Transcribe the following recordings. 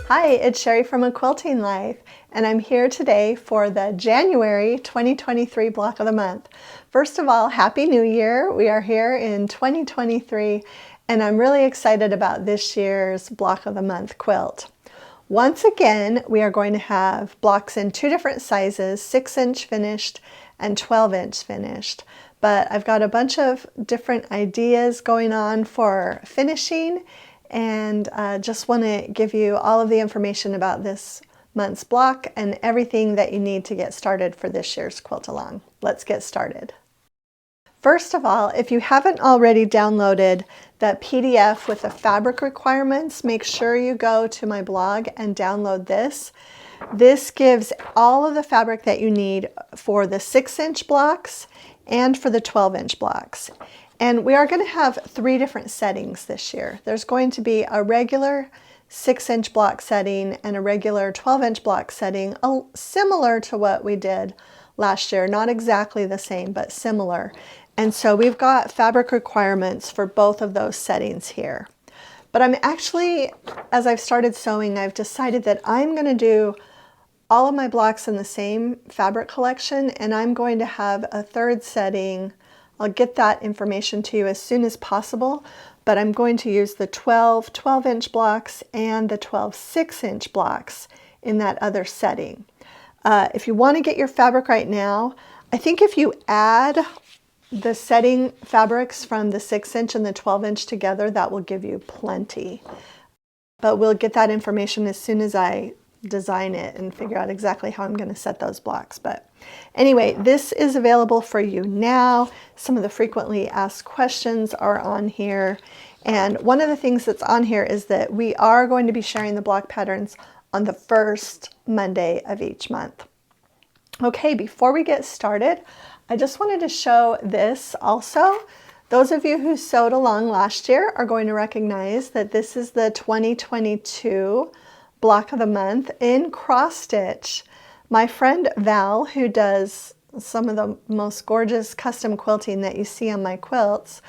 Hi, it's Sherri from A Quilting Life, and I'm here today for the January 2023 Block of the Month. First of all, Happy New Year! We are here in 2023, and I'm really excited about this year's Block of the Month quilt. Once again, we are going to have blocks in two different sizes, 6-inch finished and 12-inch finished. But I've got a bunch of different ideas going on for finishing, and just want to give you all of the information about this month's block and everything that you need to get started for this year's quilt along. Let's get started. First of all, if you haven't already downloaded the PDF with the fabric requirements, make sure you go to my blog and download this. This gives all of the fabric that you need for the 6-inch blocks and for the 12-inch blocks. And we are going to have 3 different settings this year. There's going to be a regular 6-inch block setting and a regular 12-inch block setting, similar to what we did last year. Not exactly the same, but similar. And so we've got fabric requirements for both of those settings here. But I'm actually, as I've started sewing, I've decided that I'm going to do all of my blocks in the same fabric collection, and I'm going to have a 3rd setting. I'll get that information to you as soon as possible, but I'm going to use the 12-inch blocks and the 12 6-inch blocks in that other setting. If you want to get your fabric right now, I think if you add the setting fabrics from the 6-inch and the 12-inch together, that will give you plenty. But we'll get that information as soon as I design it and figure out exactly how I'm going to set those blocks. But anyway, this is available for you now. Some of the frequently asked questions are on here. And one of the things that's on here is that we are going to be sharing the block patterns on the first Monday of each month. Okay, before we get started, I just wanted to show this also. Those of you who sewed along last year are going to recognize that this is the 2022 Block of the Month in cross stitch. My friend Val, who does some of the most gorgeous custom quilting that you see on my quilts,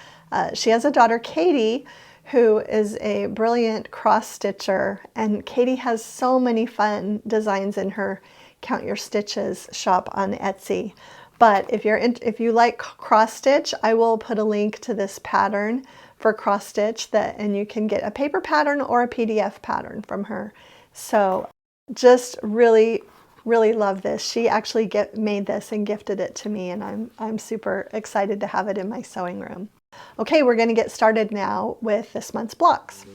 she has a daughter, Katie, who is a brilliant cross stitcher, and Katie has so many fun designs in her Count Your Stitches shop on Etsy. But if you like cross stitch, I will put a link to this pattern for cross stitch, and you can get a paper pattern or a PDF pattern from her. So just really love this. She actually made this and gifted it to me, and I'm super excited to have it in my sewing room. Okay, we're going to get started now with this month's blocks.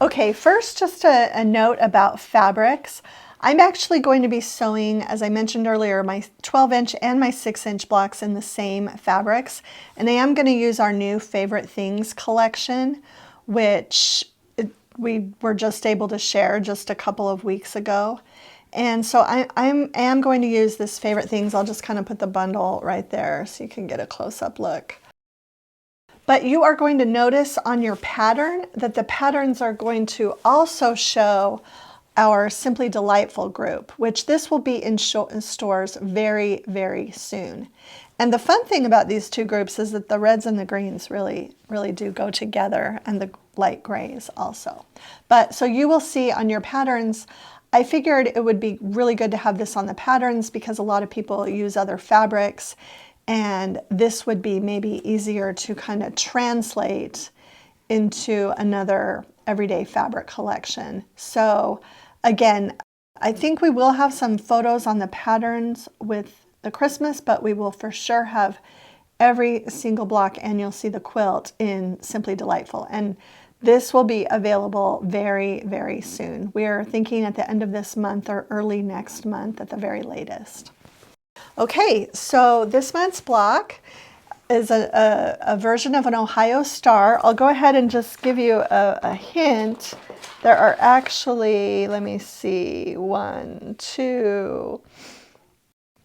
Okay, first just a note about fabrics. I'm actually going to be sewing, as I mentioned earlier, my 12-inch and my 6-inch blocks in the same fabrics. And I am going to use our new Favorite Things collection, which we were just able to share just a couple of weeks ago. And so I am going to use this Favorite Things. I'll just kind of put the bundle right there so you can get a close-up look. But you are going to notice on your pattern that the patterns are going to also show our Simply Delightful group, which this will be in stores very, very soon. And the fun thing about these two groups is that the reds and the greens really do go together, and the light grays also. But so you will see on your patterns, I figured it would be really good to have this on the patterns because a lot of people use other fabrics. And this would be maybe easier to kind of translate into another everyday fabric collection. So again, I think we will have some photos on the patterns with the Christmas, but we will for sure have every single block, and you'll see the quilt in Simply Delightful. And this will be available very, very soon. We are thinking at the end of this month or early next month at the very latest. Okay, so this month's block is a version of an Ohio star. I'll go ahead and just give you a hint. There are actually, let me see, 1, 2,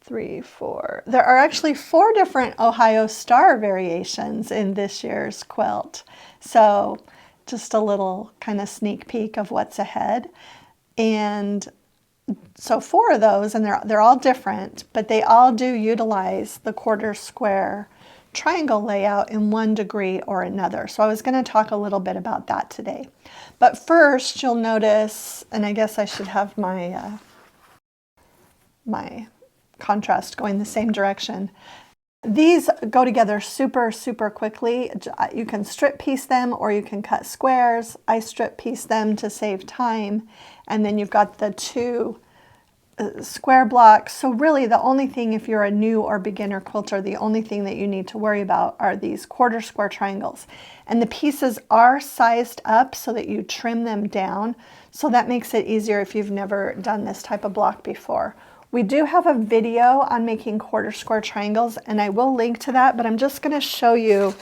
3, 4. There are actually 4 different Ohio Star variations in this year's quilt. So just a little kind of sneak peek of what's ahead. And so 4 of those, and they're all different, but they all do utilize the quarter square triangle layout in one degree or another. So I was going to talk a little bit about that today. But first you'll notice, and I guess I should have my my contrast going the same direction. These go together super quickly. You can strip piece them or you can cut squares. I strip piece them to save time. And then you've got the 2 square blocks. So really the only thing, if you're a new or beginner quilter, the only thing that you need to worry about are these quarter square triangles. And the pieces are sized up so that you trim them down. So that makes it easier if you've never done this type of block before. We do have a video on making quarter square triangles, and I will link to that, but I'm just going to show you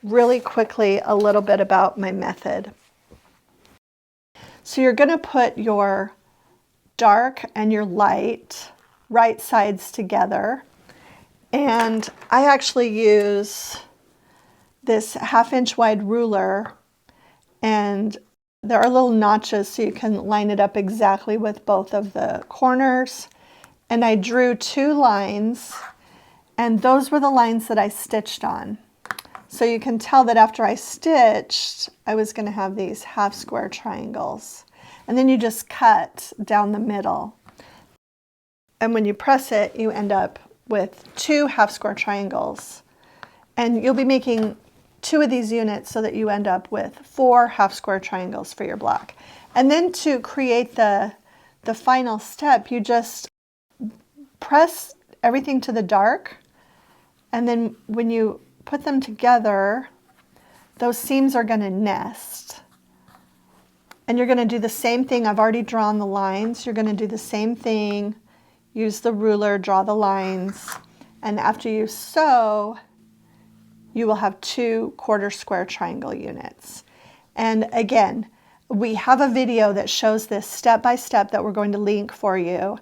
really quickly a little bit about my method. So you're going to put your dark and your light right sides together, and I actually use this 1/2 inch wide ruler, and there are little notches so you can line it up exactly with both of the corners. And I drew 2 lines, and those were the lines that I stitched on. So you can tell that after I stitched, I was going to have these half square triangles. And then you just cut down the middle. And when you press it, you end up with 2 half square triangles. And you'll be making 2 of these units so that you end up with 4 half square triangles for your block. And then to create the final step, you just press everything to the dark, and then when you put them together, those seams are going to nest. And you're going to do the same thing. I've already drawn the lines. You're going to do the same thing. Use the ruler, draw the lines, and after you sew, you will have 2 quarter square triangle units. And again, we have a video that shows this step by step that we're going to link for you.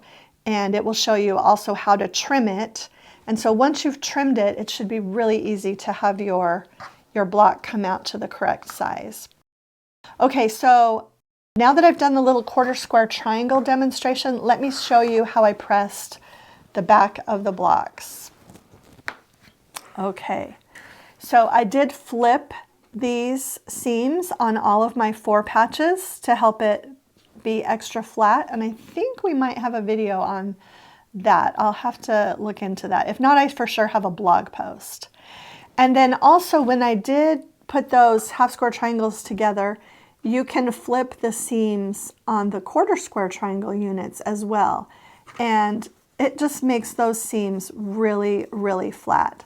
And it will show you also how to trim it. And so once you've trimmed it, it should be really easy to have your block come out to the correct size. Okay, so now that I've done the little quarter square triangle demonstration, let me show you how I pressed the back of the blocks. Okay, so I did flip these seams on all of my 4 patches to help it be extra flat, and I think we might have a video on that. I'll have to look into that. If not, I for sure have a blog post. And then also when I did put those half square triangles together, you can flip the seams on the quarter square triangle units as well. And it just makes those seams really flat.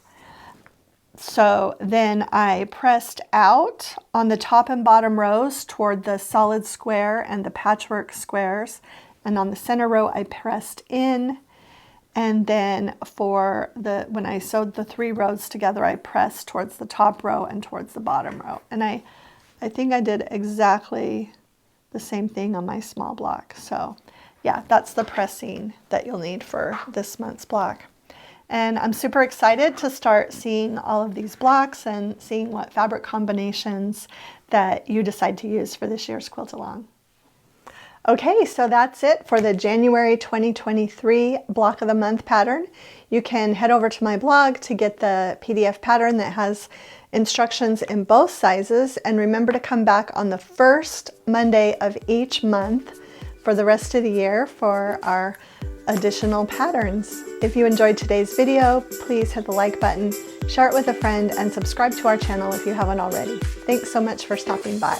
So then I pressed out on the top and bottom rows toward the solid square and the patchwork squares. And on the center row, I pressed in. And then for when I sewed the 3 rows together, I pressed towards the top row and towards the bottom row. And I think I did exactly the same thing on my small block. So yeah, that's the pressing that you'll need for this month's block. And I'm super excited to start seeing all of these blocks and seeing what fabric combinations that you decide to use for this year's Quilt Along. Okay, so that's it for the January 2023 Block of the Month pattern. You can head over to my blog to get the PDF pattern that has instructions in both sizes. And remember to come back on the first Monday of each month for the rest of the year for our additional patterns. If you enjoyed today's video, please hit the like button, share it with a friend, and subscribe to our channel if you haven't already. Thanks so much for stopping by.